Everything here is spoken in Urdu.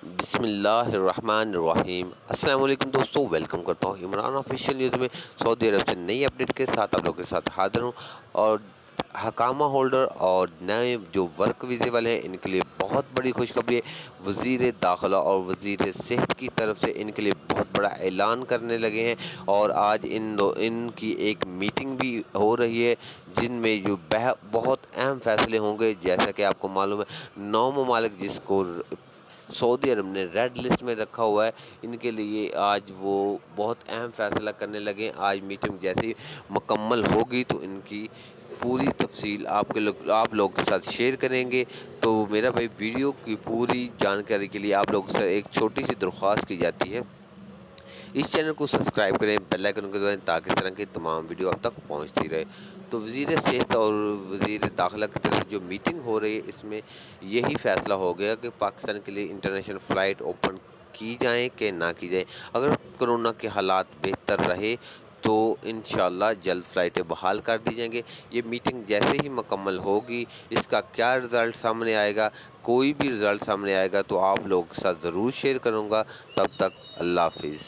بسم اللہ الرحمن الرحیم۔ السلام علیکم دوستو، ویلکم کرتا ہوں عمران آفیشیل نیوز میں۔ سعودی عرب سے نئی اپڈیٹ کے ساتھ آپ لوگوں کے ساتھ حاضر ہوں، اور حکامہ ہولڈر اور نئے جو ورک ویزے والے ہیں ان کے لیے بہت بڑی خوشخبری ہے۔ وزیر داخلہ اور وزیر صحت کی طرف سے ان کے لیے بہت بڑا اعلان کرنے لگے ہیں، اور آج ان کی ایک میٹنگ بھی ہو رہی ہے جن میں جو بہت اہم فیصلے ہوں گے۔ جیسا کہ آپ کو معلوم ہے 9 ممالک جس کو سعودی عرب نے ریڈ لسٹ میں رکھا ہوا ہے، ان کے لیے آج وہ بہت اہم فیصلہ کرنے لگے ہیں۔ آج میٹنگ جیسے ہی مکمل ہوگی تو ان کی پوری تفصیل آپ لوگ کے ساتھ شیئر کریں گے۔ تو میرا بھائی، ویڈیو کی پوری جانکاری کے لیے آپ لوگوں سے ایک چھوٹی سی درخواست کی جاتی ہے، اس چینل کو سبسکرائب کریں، بیل آئیکن کو دبائیں تاکہ اس طرح کی تمام ویڈیو اب تک پہنچتی رہے۔ تو وزیر صحت اور وزیر داخلہ کی طرف سے جو میٹنگ ہو رہی ہے، اس میں یہی فیصلہ ہو گیا کہ پاکستان کے لیے انٹرنیشنل فلائٹ اوپن کی جائیں کہ نہ کی جائیں۔ اگر کرونا کے حالات بہتر رہے تو انشاءاللہ جلد فلائٹیں بحال کر دی جائیں گے۔ یہ میٹنگ جیسے ہی مکمل ہوگی، اس کا کیا رزلٹ سامنے آئے گا، کوئی بھی رزلٹ سامنے آئے گا تو آپ لوگوں کے ساتھ ضرور شیئر کروں گا۔ تب تک اللہ حافظ۔